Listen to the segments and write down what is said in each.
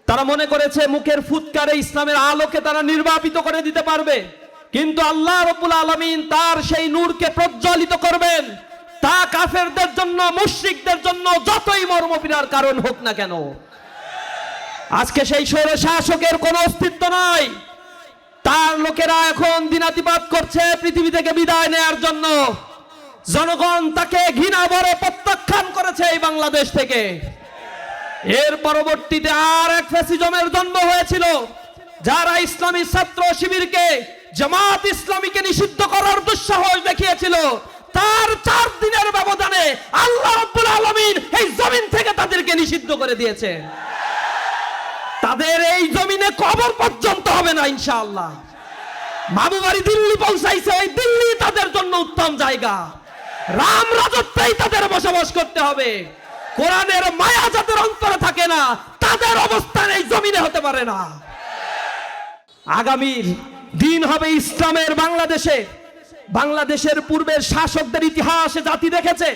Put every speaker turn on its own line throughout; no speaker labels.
তারা মনে করেছে মুখের ফুৎকারে ইসলামের আলোকে তারা নির্বাপিত করে দিতে পারবে, কিন্তু আল্লাহ রাব্বুল আলামিন তার সেই নূরকে প্রজ্বলিত করবেন, তা কাফেরদের জন্য, মুশরিকদের জন্য যতই মর্মপীড়ার কারণ হোক না কেন। আজকে সেই স্বৈর শাসকের কোনো অস্তিত্ব নাই, তার লোকেরা এখন দিনাতিপাত করছে পৃথিবী থেকে বিদায় নেয়ার জন্য। জনগণ তাকে ঘৃণা ভরে প্রত্যাখ্যান করেছে এই বাংলাদেশ থেকে। এর পরবর্তীতে আর এক ফ্যাসিজমের জন্ম হয়েছিল, যারা ইসলামী ছাত্র শিবিরকে, জামাত ইসলামীকে নিষিদ্ধ করার দুঃসাহস দেখিয়েছিল। তার 4 দিনের ব্যবধানে আল্লাহ রাব্বুল আলামিন এই জমিন থেকে তাদেরকে নিষিদ্ধ করে দিয়েছে। তাদের এই জমিনে কবর পর্যন্ত হবে না ইনশাআল্লাহ। মামুবাড়ি দিল্লি পৌঁছাইছে, এই দিল্লি তাদের জন্য উত্তম জায়গা। রাম রাজত্বেই তাদের বসবাস করতে হবে। কোরআনের মায়া যাদের অন্তরে থাকে না, তাদের অবস্থান এই জমিনে হতে পারে না। আগামীর দিন হবে ইসলামের বাংলাদেশে। বাংলাদেশের পূর্বের শাসকদের ইতিহাসে জাতি দেখেছে,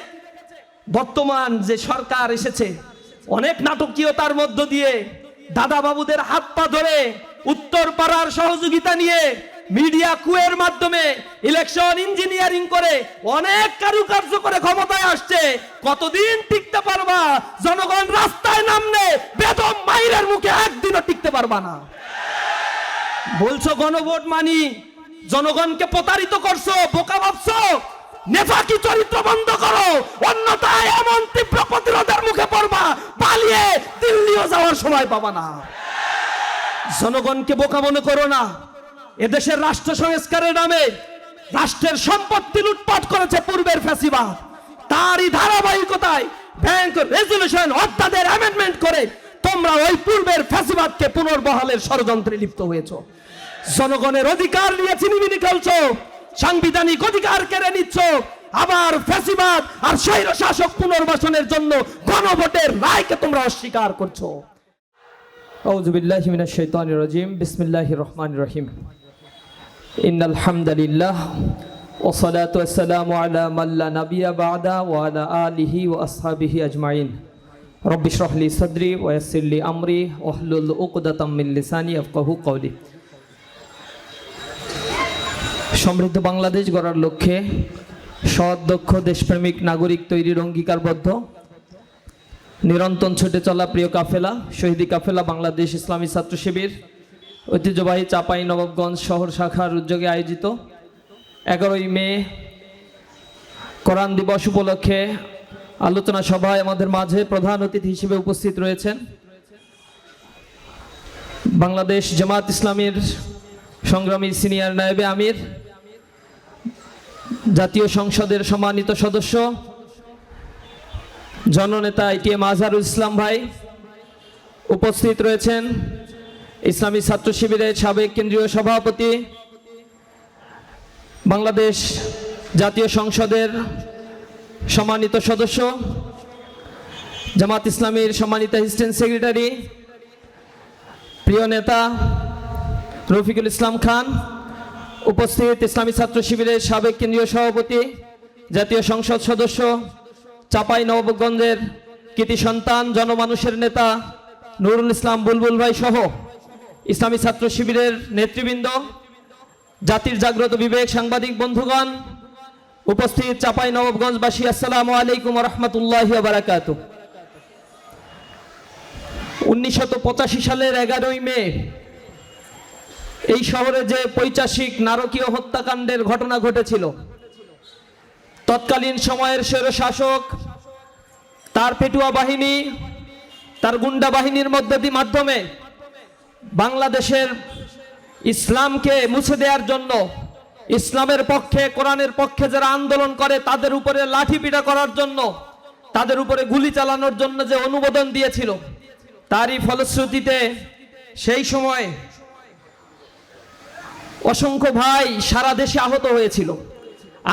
বর্তমান যে সরকার এসেছে অনেক নাটকীয়তার মধ্য দিয়ে দাদা বাবুদের হাত পা ধরে, উত্তর পাড়ার সহযোগিতা নিয়ে, মিডিয়া কুয়ের মাধ্যমে, ইলেকশন ইঞ্জিনিয়ারিং করে, অনেক কারুকার্য করে ক্ষমতায় আসছে। কতদিন টিকতে পারবা? জনগণ রাস্তায় নামলে বেদম মাইরের মুখে একদিনও টিকতে পারবা না। বলছো গণভোট মানি, জনগণকে প্রতারিত করছো, বোকা ভাবছো। নেফাকি চরিত্র বন্ধ করো, অন্যথায় এমন তীব্র প্রতিরোধের মুখে পড়বা, পালিয়ে দিল্লিও যাওয়ার সময় পাবা না। জনগণকে বোকা মনে করো না। এদেশের রাষ্ট্র সংস্কারের নামে রাষ্ট্রের সম্পত্তি লুটপাট করেছে পূর্বের ফ্যাসিবাদ। তারই ধারাবাহিকতায় ব্যাংক রেজুলেশন অধ্যাদেশ অ্যামেন্ডমেন্ট করে তোমরা ওই পূর্বের ফ্যাসিবাদকে পুনর্বহালের ষড়যন্ত্রে লিপ্ত হয়েছো। জনগণের অধিকার নিয়ে চিনিমিনি খেলছো, সাংবিধানিক অধিকার কেড়ে নিচ্ছ, আবার ফ্যাসিবাদ আর স্বৈর শাসক পুনর্বাসনের জন্য গণভোটের রায়কে তোমরা অস্বীকার করছো। আউযু বিল্লাহি মিনাশ শাইতানির রাজিম। বিসমিল্লাহির রহমানির রহিম। ইন্নাল হামদালিল্লাহ ওয়া সালাতু ওয়াসসালামু আলা মান লা নাবিয়্যা বা'দা ওয়া আলা আলিহি ওয়া আসহাবিহি আজমাইন। রব্বি ইশরাহ লি সাদরি ওয়া ইয়াসসির লি আমরি ওয়াহলুল উকদাতাম মিন লিসানি ইয়াফকাহু কওলি। সমৃদ্ধ বাংলাদেশ গড়ার লক্ষ্যে সৎ, দক্ষ, দেশপ্রেমিক নাগরিক তৈরির অঙ্গীকারবদ্ধ নিরন্তর ছুটে চলা প্রিয় কাফেলা, শহীদি কাফেলা বাংলাদেশ ইসলামী ছাত্র শিবির ঐতিহ্যবাহী চাঁপাই নবাবগঞ্জ শহর শাখার উদ্যোগে আয়োজিত 11ই মে কোরআন দিবস উপলক্ষে আলোচনা সভায় আমাদের মাঝে প্রধান অতিথি হিসেবে উপস্থিত রয়েছেন বাংলাদেশ জামাত ইসলামীর সংগ্রামী সিনিয়র নায়েবে আমির, জাতীয় সংসদের সম্মানিত সদস্য, জননেতা ATM আজহারুল ইসলাম ভাই। উপস্থিত রয়েছেন ইসলামী ছাত্র শিবিরের সাবেক কেন্দ্রীয় সভাপতি, বাংলাদেশ জাতীয় সংসদের সম্মানিত সদস্য, জামাত ইসলামীর সম্মানিত অ্যাসিস্ট্যান্ট সেক্রেটারি, প্রিয় নেতা রফিকুল ইসলাম খান। উপস্থিত ইসলামী ছাত্র শিবিরের সাবেক কেন্দ্রীয় সভাপতি, জাতীয় সংসদ সদস্য, চাঁপাই নবাবগঞ্জের কৃতি সন্তান, জনমানুষের নেতা নুরুল ইসলাম বুলবুল ভাই সহ ইসলামী ছাত্র শিবিরের নেতৃবৃন্দ, জাতির জাগ্রত বিবেক সাংবাদিক বন্ধুগণ, উপস্থিত চাঁপাই নবাবগঞ্জবাসী, আসসালামু আলাইকুম ওয়া রাহমাতুল্লাহি ওয়া বারাকাতুহু। 1985 সালের 11ই মে এই শহরে যে পৈশাচিক নারকীয় হত্যাকাণ্ডের ঘটনা ঘটেছিল, তৎকালীন সময়ের স্বৈর শাসক তার পেটুয়া বাহিনী, তার গুন্ডা বাহিনীর মাধ্যমে বাংলাদেশের ইসলামকে মুছে দেওয়ার জন্য, ইসলামের পক্ষে, কোরআনের পক্ষে যারা আন্দোলন করে তাদের উপরে লাঠিপিটা করার জন্য, তাদের উপরে গুলি চালানোর জন্য যে অনুমোদন দিয়েছিল, তারই ফলশ্রুতিতে সেই সময় অসংখ্য ভাই সারা দেশে আহত হয়েছিল।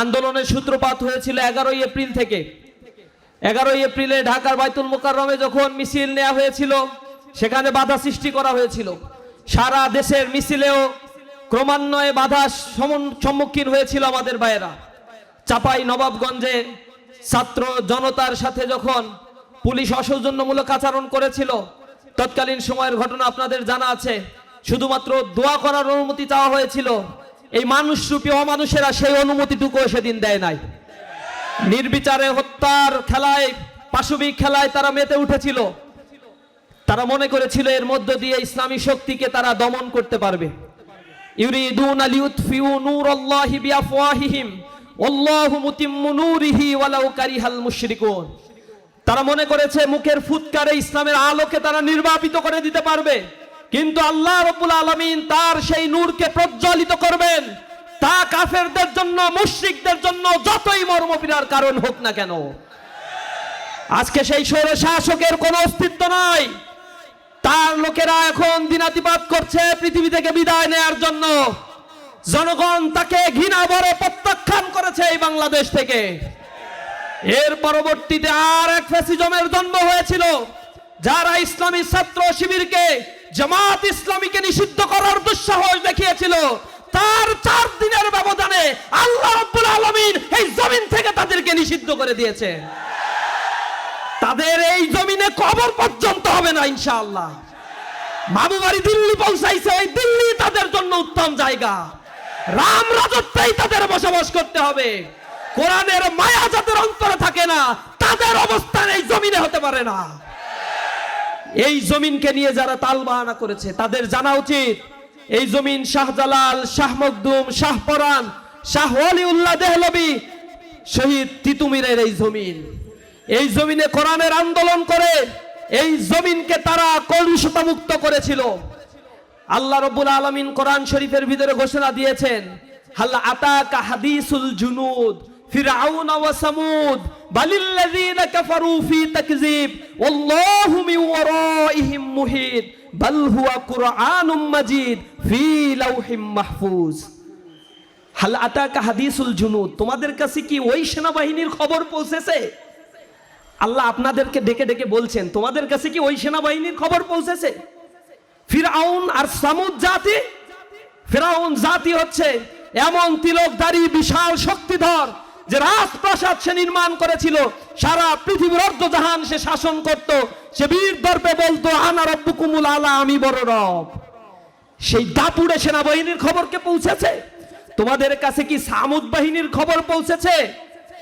আন্দোলনের সূত্রপাত হয়েছিল 11ই এপ্রিল থেকে। 11ই এপ্রিলে ঢাকার বাইতুল মোকাররমে যখন মিছিল নেওয়া হয়েছিল, সেখানে বাধা সৃষ্টি করা হয়েছিল। সারা দেশের মিছিলেও ক্রমান্বয়ে বাধার সম্মুখীন হয়েছিল আমাদের ভাইয়েরা। চাঁপাই নবাবগঞ্জে ছাত্র জনতার সাথে যখন পুলিশ অসৌজন্যমূলক আচরণ করেছিল, তৎকালীন সময়ের ঘটনা আপনাদের জানা আছে। শুধুমাত্র দোয়া করার অনুমতি চাওয়া হয়েছিল, এই মানুষরূপী অমানুষেরা সেই অনুমতিটুকু সেদিন দেয় নাই। নির্বিচারে হত্যার খেলায়, পাশবিক খেলায় তারা মেতে উঠেছিল। তারা মনে করেছিল এর মধ্য দিয়ে ইসলামী শক্তিকে তারা দমন করতে পারবে। ইউরিদুনা লিউতফিউ নূরাল্লাহি বিআফওয়াহিহিম ওয়াল্লাহু মুতিম্মু নূরিহি ওয়ালাউ কারিহাল মুশরিকুন। তারা মনে করেছে মুখের ফুৎকারে ইসলামের আলোকে তারা নির্বাপিত করে দিতে পারবে, কিন্তু আল্লাহ রাব্বুল আলামিন তার সেই নূরকে প্রজ্বলিত করবেন, তা কাফেরদের জন্য, মুশরিকদের জন্য যতই মর্মপীড়ার কারণ হোক না কেন। আজকে সেই স্বৈর শাসকের কোনো অস্তিত্ব নাই। তার লোকেরা এখন দিনাতিপাত করছে পৃথিবী থেকে বিদায় নেয়ার জন্য। জনগণ তাকে ঘৃণা ভরে প্রত্যাখ্যান করেছে এই বাংলাদেশ থেকে। এর পরবর্তীতে আর এক ফ্যাসিজমের জন্ম হয়েছিল, যারা ইসলামী ছাত্র শিবিরকে, জামাত ইসলামীকে নিষিদ্ধ করার দুঃসাহস দেখিয়েছিল। তার 4 দিনের ব্যবধানে আল্লাহ রাব্বুল আলামিন এই জমিন থেকে তাদেরকে নিষিদ্ধ করে দিয়েছে। তাদের এই জমিনে কবর পর্যন্ত হবে না ইনশাআল্লাহ। মামুবাড়ি দিল্লি পৌঁছাইছে, এই দিল্লি তাদের জন্য উত্তম জায়গা। রাম রাজত্বেই তাদের বসবাস করতে হবে। কোরআনের মায়া যাদের অন্তরে থাকে না, তাদের অবস্থান এই জমিনে হতে পারে না। এই জমিনকে নিয়ে যারা তালবাহানা করেছে তাদের জানা উচিত, এই জমিন শাহজালাল, শাহ মখদুম, শাহ পরান, শাহ ওয়ালিউল্লাহ দেহলভী, শহীদ তিতুমিরের এই জমিন। এই জমিনে কোরআনের আন্দোলন করে এই জমিনকে তারা কলুষতা মুক্ত করেছিল। আল্লাহ রাব্বুল আলামিন কোরআন শরীফের ভিতরে ঘোষণা দিয়েছেন, হাল আতাকা হাদিসুল জুনুদ ফিরআউন ওয়া সামুদ বালিল্লাযীনা কাফারু ফি তাকযীব ওয়াল্লাহু মিন ওয়ারাইহিম মুহিত বাল হুয়া কুরআনুম মাজিদ ফি লাউহিম মাহফুজ। হাল আতাকা হাদিসুল জুনুদ, তোমাদের কাছে কি ওই সেনাবাহিনীর খবর পৌঁছেছে? আল্লাহ আপনাদেরকে ডেকে ডেকে বলছেন, তোমাদের কাছে কি ওই সেনাবাহিনীর খবর পৌঁছেছে? ফিরআউন আর সামুদ জাতি, ফিরআউন জাতি হচ্ছে এমন তিলকধারী বিশাল শক্তিধর যে রাজপ্রাসাদ সে নির্মাণ করেছিল, সারা পৃথিবীর অর্ধজাহান সে শাসন করত। সে বীর দর্পে বলতো আনা রব্বুকুমুল আলা, আমি বড় রব। সেই দাপুড়ে সেনাবাহিনীর খবর কে পৌঁছেছে? তোমাদের কাছে কি সামুদ বাহিনীর খবর পৌঁছেছে?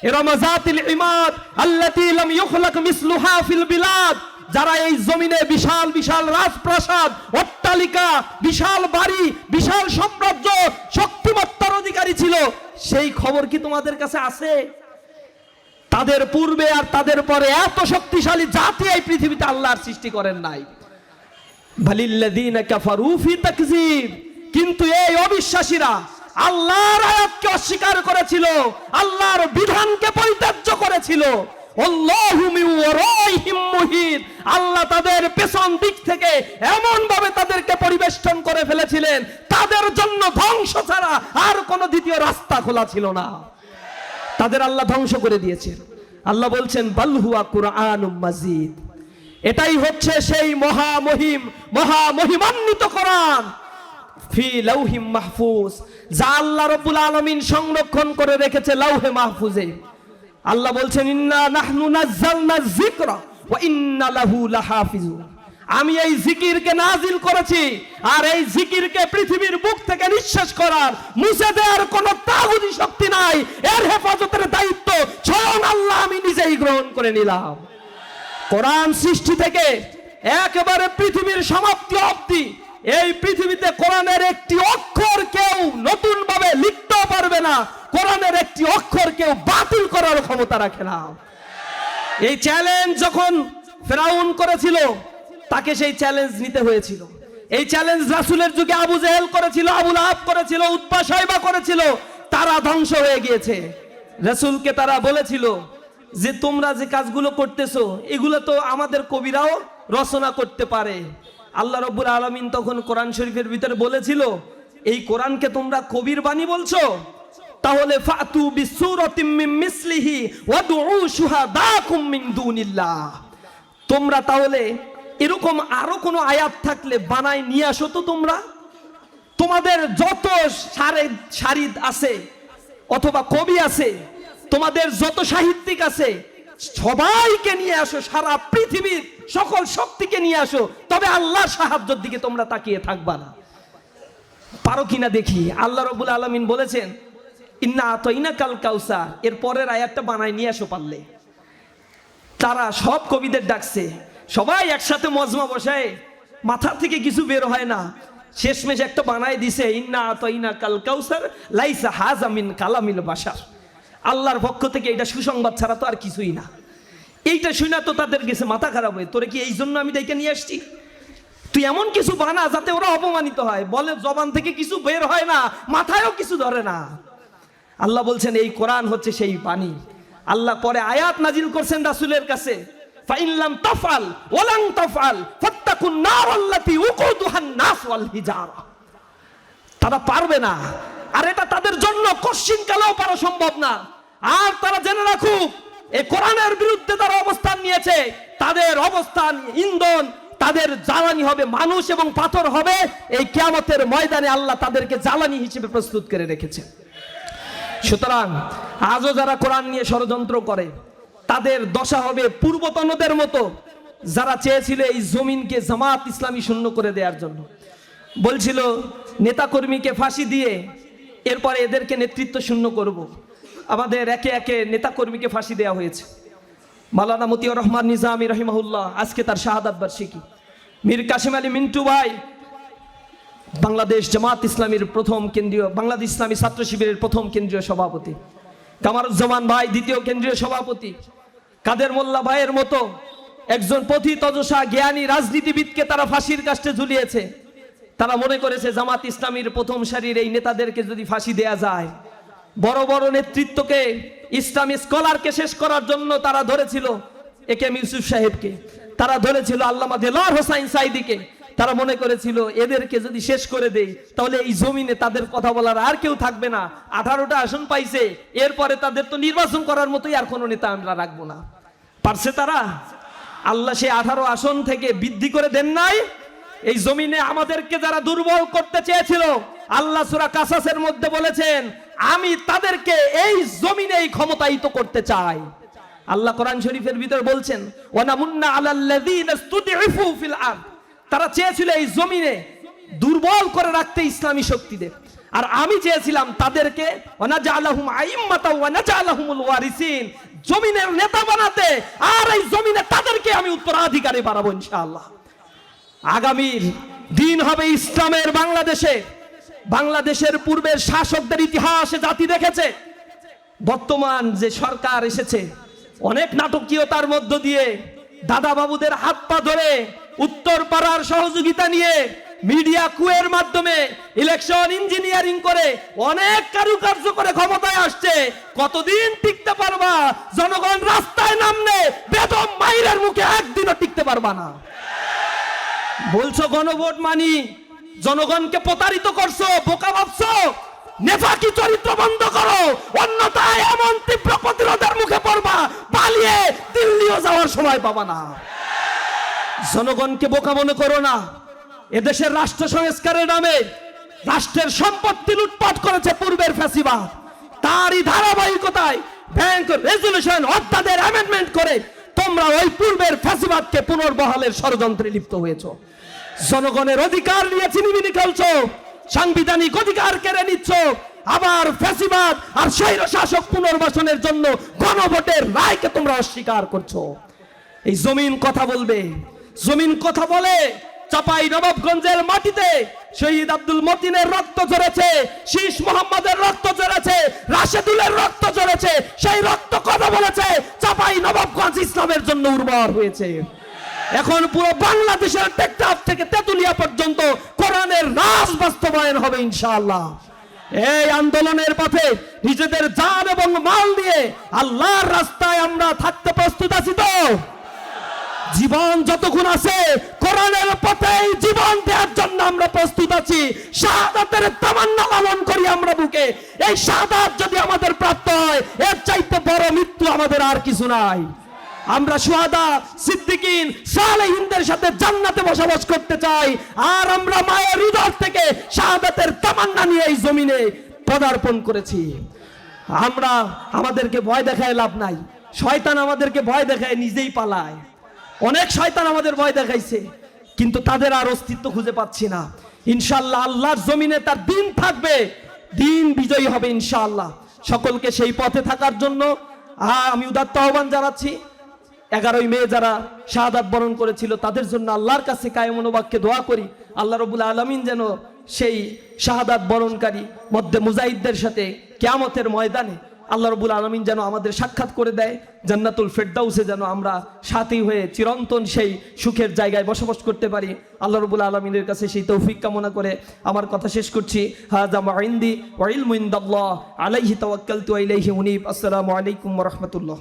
ইরামাযাতিল ইমাদ আল্লাতী লাম ইউখলাক মিসলুহা ফিল বিলাদ, যারা এই জমিনে বিশাল বিশাল রাজপ্রাসাদ, অট্টালিকা, বিশাল বাড়ি, বিশাল সাম্রাজ্য, শক্তিমত্তার অধিকারী ছিল, সেই খবর কি তোমাদের কাছে আছে? তাদের পূর্বে আর তাদের পরে এত শক্তিশালী জাতি এই পৃথিবীতে আল্লাহর সৃষ্টি করেন নাই। বালিল্লাযীনা কাফারু ফি তাকযীব, কিন্তু এই অবিশ্বাসীরা আল্লাহর আয়াতকে অস্বীকার করেছিল, আল্লাহর বিধানকে পরিত্যাজ্য করেছিল। আল্লাহু মিন ওয়ারাইহিম মুহিত, আল্লাহ তাদের পেছন দিক থেকে এমন ভাবে তাদেরকে পরিবেষ্টন করে ফেলেছিলেন, তাদের জন্য ধ্বংস ছাড়া আর কোনো দ্বিতীয় রাস্তা খোলা ছিল না। তাদের আল্লাহ ধ্বংস করে দিয়েছেন। আল্লাহ বলছেন বাল হুয়া কুরআনুম মাজিদ, এটাই হচ্ছে সেই মহামহিমান্বিত কোরআন ফি লাউহিম মাহফুজ, যা আল্লাহ রাব্বুল আলামিন সংরক্ষণ করে রেখেছে লাউহে মাহফুজে। আল্লাহ বলছেন ইন্না নাহনু নাযালনা যিকরা ওয়া ইন্না লাহু লাহাফিজুন, আমি এই জিকিরকে নাজিল করেছি, আর এই জিকিরকে পৃথিবীর বুক থেকে নিঃশেষ করার, মুছে দেওয়ার কোনো তাগুতি শক্তি নাই। এর হেফাজতের দায়িত্ব স্বয়ং আল্লাহ আমি নিজেই গ্রহণ করে নিলাম। কোরআন সৃষ্টি থেকে একেবারে পৃথিবীর সমাপ্তি অবধি এই পৃথিবীতে কোরআনের একটি অক্ষর কেউ নতুন ভাবে লিখতেও পারবে না, কোরআনের একটি অক্ষর কেউ বাতিল করার ক্ষমতা রাখে না। এই চ্যালেঞ্জ যখন ফেরাউন করেছিল, তাকে সেই চ্যালেঞ্জ নিতে হয়েছিল। এই চ্যালেঞ্জ রাসূলের যুগে আবু জেহেল করেছিল, আবু লাহাব করেছিল, উতবা শাইবা করেছিল, তারা ধ্বংস হয়ে গিয়েছে। রাসূলকে তারা বলেছিল যে তোমরা যে কাজগুলো করতেছো এগুলো তো আমাদের কবিরাও রচনা করতে পারে। আল্লাহ রাব্বুল আলামিন তখন কোরআন শরীফের ভিতরে বলেছিল, এই কোরআনকে তোমরা কবির বাণী বলছো, তাহলে ফাতু বিসূরাতিম মিন মিসলিহি ওয়াদউ শুহাদাকুম মিন দুনিল্লাহ, তোমরা তাহলে এরকম আরো কোনো আয়াত থাকলে বানাই নিয়ে আসো তো। তোমরা তোমাদের যত শারিদ আছে অথবা কবি আছে, তোমাদের যত সাহিত্যিক আছে, সবাইকে নিয়ে আসো, সারা পৃথিবীর সকল শক্তিকে নিয়ে আসো, তবে আল্লাহর সাহায্যের দিকে তোমরা তাকিয়ে থাকবা না। পারো কিনা দেখি। আল্লাহ রাব্বুল আলামিন বলেছেন ইন্না আতাইনাকাল কাউসার, এর পরের আয়াতটা বানায় নিয়ে আসো পারলে। তারা সব কবিদের ডাকছে, সবাই একসাথে মজমা বসায়, মাথা থেকে কিছু বের হয় না, শেষমেশ একটা বানায় দিছে ইন্না আতাইনাকাল কাউসার লাইসা হাযা মিন কালামিল বাশার। আল্লাহর পক্ষ থেকে এটা সুসংবাদ ছাড়া তো আর কিছুই না। এইটা শুনে তো তাদের গেছে মাথা খারাপ হয়ে, তোরে কি এই জন্য আমি ডেকে নিয়ে আসছি? তুই এমন কিছু বানা যাতে ওরা অপমানিত হয়, বলে জবান থেকে কিছু বের হয় না, মাথায়ও কিছু ধরে না। আল্লাহ বলছেন এই কোরআন হচ্ছে সেই পানি। আল্লাহ পরে আয়াত নাজিল করছেন রাসূলের কাছে, ফাইন লাম তাফআল ওয়া লান তাফআল ফাত্তাকুন নার আল্লাতী উকুদুহান নাস ওয়াল হিজারা। তারা পারবে না, আর এটা তাদের জন্য কঠিন কালেও পারা সম্ভব না। আর তারা জেনে রাখুক, এই কোরআনের বিরুদ্ধে তারা অবস্থান নিয়েছে, তাদের অবস্থান ইন্ধন, তাদের জ্বালানি হবে মানুষ এবং পাথর হবে। এই কিয়ামতের ময়দানে আল্লাহ তাদেরকে জ্বালানি হিসেবে প্রস্তুত করে রেখেছে। সুতরাং আজও যারা কোরআন নিয়ে ষড়যন্ত্র করে, তাদের দশা হবে পূর্বতনদের মতো, যারা চেয়েছিল এই জমিনকে জামাত ইসলামী শূন্য করে দেওয়ার জন্য। বলছিল নেতাকর্মীকে ফাঁসি দিয়ে এরপরে এদেরকে নেতৃত্ব শূন্য করব। আমাদের একে একে নেতাকর্মীকে ফাঁসি দেওয়া হয়েছে। মাওলানা মতিউর রহমান নিজামী রহিমাহুল্লাহ, আজকে তার শাহাদাত বার্ষিকী। মীর কাসেম আলী মিন্টু ভাই, বাংলাদেশ জামাত ইসলামীর প্রথম কেন্দ্রীয়, বাংলাদেশ ইসলামী ছাত্র শিবিরের প্রথম কেন্দ্রীয় সভাপতি। কামারুজ্জামান ভাই দ্বিতীয় কেন্দ্রীয় সভাপতি। কাদের মোল্লা ভাইয়ের মতো একজন পথিতযশা জ্ঞানী রাজনীতিবিদকে তারা ফাঁসির কাস্টে ঝুলিয়েছে। তারা মনে করেছে জামাত ইসলামীর প্রথম সারির এই নেতাদেরকে যদি ফাঁসি দেয়া যায়, বড় বড় নেতৃত্বকে, ইসলামী স্কলারকে শেষ করার জন্য তারা ধরেছিল একে এম ইউসুফ সাহেবকে, তারা ধরেছিল আল্লামা দেলোয়ার হোসাইন সাইদিকে। তারা মনে করেছিল এদেরকে যদি শেষ করে দেই তাহলে এই জমিনে তাদের কথা বলার আর কেউ থাকবে না। 18টা আসন পাইছে, এরপরে তাদের তো নির্বাচন করার মতোই আর কোনো নেতা আমরা রাখবো না। পারছে তারা? আল্লাহ সে 18 আসন থেকে বৃদ্ধি করে দেন নাই। এই জমিনে আমাদেরকে যারা দুর্বল করতে চেয়েছিল, আল্লাহ সূরা কাসাসের মধ্যে বলেছেন আমি তাদেরকে এই জমিনেই ক্ষমতায়িত করতে চাই। আল্লাহ কোরআন শরীফের ভিতর বলছেন ওয়ানামুন্না আলাল্লাযীনা ইসতুদঈফু ফিল আরদ। তারা চেয়েছিল এই জমিনে দুর্বল করে রাখতে ইসলামী শক্তিদের, আর আমি চেয়েছিলাম তাদেরকে ওয়ানাজআলাহুম আইম্মাতাও ওয়ানাজআলাহুমুল ওয়ারিসিন, জমিনের নেতা বানাতে, আর এই জমিনে তাদেরকে আমি উত্তরাধিকারী বানাবো ইনশাআল্লাহ। আগামীর দিন হবে ইসলামের বাংলাদেশে। বাংলাদেশের পূর্বের শাসকদের ইতিহাসে জাতি দেখেছে, বর্তমান যে সরকার এসেছে অনেক নাটকীয়তার মধ্য দিয়ে দাদা বাবুদের হাত পা ধরে উত্তর পাড়ার সহযোগিতা নিয়ে মিডিয়া কুয়ের মাধ্যমে ইলেকশন ইঞ্জিনিয়ারিং করে অনেক কারুকার্য করে ক্ষমতায় আসছে। কতদিন টিকতে পারবা? জনগণ রাস্তায় নামলে বেদম মাইরের মুখে একদিনও টিকতে পারবা না। বলছো গণভোট মানি, জনগণকে প্রতারিত করছো, বোকা ভাবছো। নেফাকি চরিত্র বন্ধ করো, অন্যথায় এমন তীব্র প্রতিরোধের মুখে পড়বা, পালিয়ে দিল্লিও যাওয়ার সময় পাবা না। জনগণকে বোকা মনে করো না। এদেশের রাষ্ট্র সংস্কারের নামে রাষ্ট্রের সম্পত্তি লুটপাট করেছে পূর্বের ফ্যাসিবাদ। তারই ধারাবাহিকতায় ব্যাংক রেজুলেশন অধ্যাদেশ অ্যামেন্ডমেন্ট করে তোমরা ওই পূর্বের ফ্যাসিবাদকে পুনর্বহালের ষড়যন্ত্রে লিপ্ত হয়েছো। জনগণের অধিকার নিয়ে চিনিমিনি খেলছো, সাংবিধানিক অধিকার কেড়ে নিচ্ছ, আবার ফ্যাসিবাদ আর স্বৈর শাসক পুনর্বাসনের জন্য গণভোটের রায়কে তোমরা অস্বীকার করছো। এই জমিন কথা বলবে, জমিন কথা বলে। চাপাই নবাবগঞ্জের মাটিতে শহীদ আব্দুল মতিনের রক্ত ঝরেছে, শীষ মোহাম্মদের রক্ত ঝরেছে, রাশেদুলের রক্ত ঝরেছে, সেই রক্ত কথা বলেছে। চাপাই নবাবগঞ্জ ইসলামের জন্য উর্বর হয়েছে। এখন পুরো বাংলাদেশের টেকনাফ থেকে তেতুলিয়া পর্যন্ত কোরআনের রাজ বাস্তবায়ন হবে ইনশাআল্লাহ। এই আন্দোলনের পথে নিজেদের জান এবং মাল দিয়ে আল্লাহর রাস্তায় আমরা থাকতে প্রস্তুত আছি তো? জীবন যতক্ষণ আছে কোরআনের পথে জীবন দেওয়ার জন্য আমরা প্রস্তুত আছি। শাহাদাতের তামান্না লালন করি আমরা বুকে। এই শাহাদাত যদি আমাদের প্রাপ্ত হয়, এর চাইতে বড় মৃত্যু আমাদের আর কিছু নাই। আমরা শুহাদা, সিদ্দিকিন, সালেহিনদের সাথে জান্নাতে বসবাস করতে চাই। আর আমরা মায়ের হৃদয় থেকে শাহাদাতের তামান্না নিয়ে এই জমিনে পদার্পণ করেছি। আমরা আমাদেরকে ভয় দেখায় লাভ নাই। শয়তান আমাদেরকে ভয় দেখায়, নিজেই পালায়। অনেক শয়তান আমাদের ভয় দেখাইছে, কিন্তু তাদের আর অস্তিত্ব খুঁজে পাচ্ছি না। ইনশাআল্লাহ আল্লাহর জমিনে তার দিন থাকবে, দিন বিজয়ী হবে ইনশাআল্লাহ। সকলকে সেই পথে থাকার জন্য আমি উদাত্ত আহ্বান জানাচ্ছি। 11ই মে যারা শাহাদাত বরণ করেছিল তাদের জন্য আল্লাহর কাছে কায়মনোবাক্যে দোয়া করি, আল্লাহ রাব্বুল আলামিন যেন সেই শাহাদাত বরণকারী মধ্যে মুজাহিদদের সাথে কিয়ামতের ময়দানে আল্লাহ রাব্বুল আলামিন যেন আমাদের সাক্ষাৎ করে দেয়। জান্নাতুল ফেরদাউসে যেন আমরা সাথী হয়ে চিরন্তন সেই সুখের জায়গায় বসবাস করতে পারি। আল্লাহ রাব্বুল আলামিনের কাছে সেই তৌফিক কামনা করে আমার কথা শেষ করছি। হাযা মা ইনদি ওয়া ইলমু ইনদাল্লাহ আলাইহি তাওয়াক্কালতু ওয়া ইলাইহি উনীব। আসসালামু আলাইকুম ওয়া রাহমাতুল্লাহ।